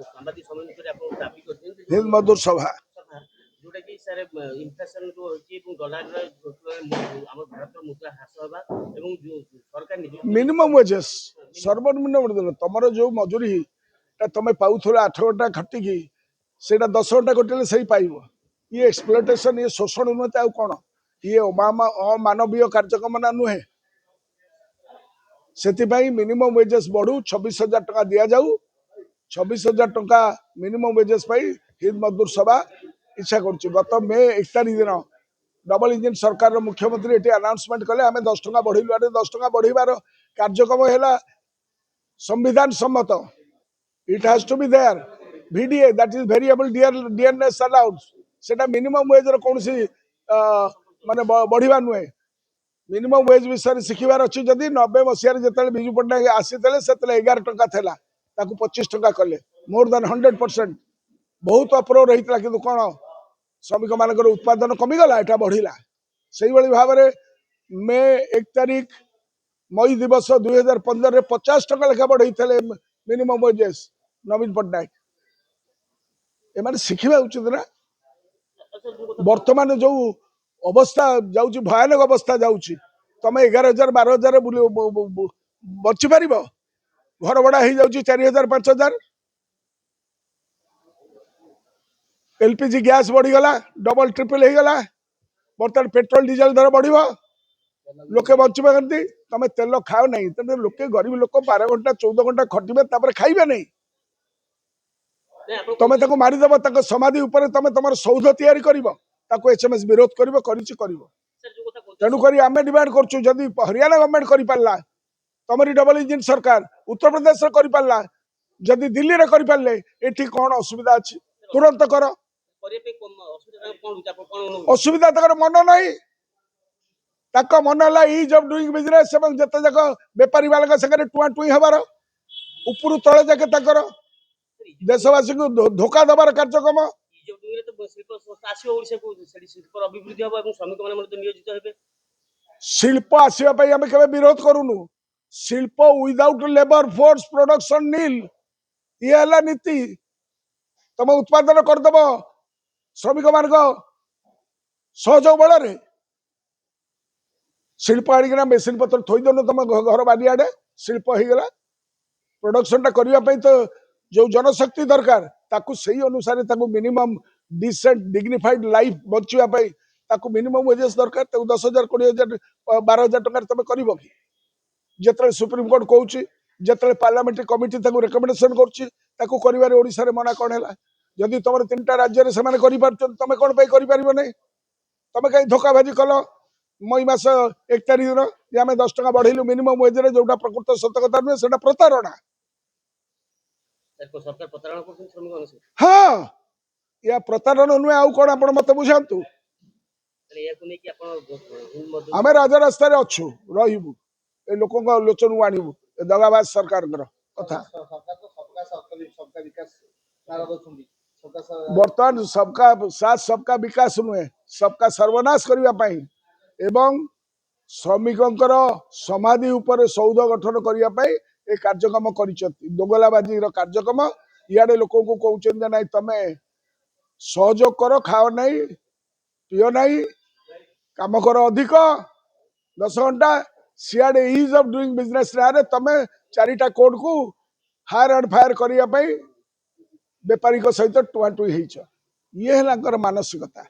ସାମ୍ବାଦିକ ସମ୍ମିଳନୀ କରି ଆପଣ ଦାବି କରିଛନ୍ତି ହିନ୍ଦ ମଜଦୁର ସଭା जोटा कि सर इनफ्लेशन जो होची डॉलर हम भारत मुद्रा ह्रास होगा एवं जो सरकार मिनिमम वेजेस सर्वनिम्न तुम जो मजूरी तुम पाऊला 8 घंटा खटिकी से 10 घंटा कटिले से पाइब ये एक्सप्लोटेशन ये शोषण नुहते आउ कौन ये अमानवीय कार्यक्रम ना नुहे से मिनिमम वेजेस बढ़ू 26,000 टका दि जाऊ 26,000 टका मिनिमम वेजेस हिंद मजदूर सभा इच्छा कर गत मे 1 तारिख दिन डबल इंजिन सरकार मुख्यमंत्री ये अनाउंसमेंट कले आम 10 टका बढ़ेलु 10 टका बढ़ार कार्यक्रम है संविधान सम्मत it has to be there VDA that is variable dearness अलाउड सेटा मिनिमम वेज रो कोनसी माने बढ़िबा नुहे मिनिमम वेज विषय शिखिबार अच्छी जदि 90 मसीह जो विजु पट्टनायक आसीते से 11 टका था 25 टका कले मोर देन 100% बहुत अप्रोर होता कि कौन श्रमिक मान उत्पादन कमिगला एटा बढ़िला से भाव में मे 1 तारिख मई दिवस 2015 रे 50 टका लेखा बढ़ई मिनिमम वेजेस नवीन पट्टनायक एमाने शिखिबा उचित ना वर्तमान जो अवस्था जाउची भयानक अवस्था जाउची तमे 11,000 12,000 बची पार घर भड़ा हो जाउची 4,000 5,000 LPG गैस बढ़ीगला डबल ट्रिपल हो गला बर्तमान पेट्रोल डीजल दर बढ़ लोके बचपे करती तुम तेल खाओ नहीं तेज लोके गरीब लोक 12 घंटा 14 घंटा खटिबे खाइबे नहीं तुम मारिदेव समाधि तुम तुम सौध तैयारी कर SMS विरोध कर तेणुक आम डिमांड करुँ जदि हरियाणा गवर्नमेंट कर पारा तुमरी डबल इंजिन सरकार उत्तर प्रदेश कर पारा जदि दिल्ली रे कर पारे ये कौन असुविधा अच्छी तुरंत कर असुविधा तक मन नहीं मन है इज ऑफ डूइंग बिजनेस जिते जाक बेपारी वाला संगे टुआ टुई हबार उपरू तले जाके देशवासी को धोखा दबार कार्यक्रम शिल्प आसवाई आम के विरोध करूनु शिल्प विदाउट लेबर फोर्स प्रोडक्शन नील ये नीति तुम उत्पादन करदेव श्रमिक मान सहयोग बल शिल्प आना मेसीन पत्र थोदेन तुम घर बारियाडे शिल्प हो गला प्रोडक्शन टा करने तो जो जनशक्ति दरकार ताकू सही अनुसार मिनिमम डिसेंट डिग्निफाइड लाइफ बचाई ताकू मिनिमम वेजेस दरकार 10,000 20,000 12,000 टका तुम कर जिते सुप्रीम कोर्ट कहूँ जिते पार्लियामेंट्री कमिटी रेकमेंडेशन कर ओडिशा मना कौन है जदि तुम 3टा राज्य तुम कौन कर तुम कहीं धोखाबाजी कल मई मास 1 तारिख दिन आम 10 टका बढ़ेलु मिनिमम वेज जोटा प्रकृत सत कथा नुहे से प्रतारणा हाँ या प्रतारण नुहे आउ कौन आप मत बुझातु आम राजरास्ता अच्छु रु ए लोक लोचन को आणबू दगाबाज सरकार कथा बर्तमान सबका साथ सबका विकास नुहे सबका सर्वनाश करने एवं श्रमिकंकर समाधि उपर सौध गठन करने ए कार्यक्रम कर दोगलाबाजी कार्यक्रम इे लोक कहते ना तमे सहयोग कर खाओ नहीं पीओ नहीं काम कर अधिक 10 घंटा सियाड़े इज ऑफ डूइंग बिजनेस रे तमे 4टा कोड को हायर एंड फायर करने बेपारी सहित टुआ टुई ये है मानसिकता।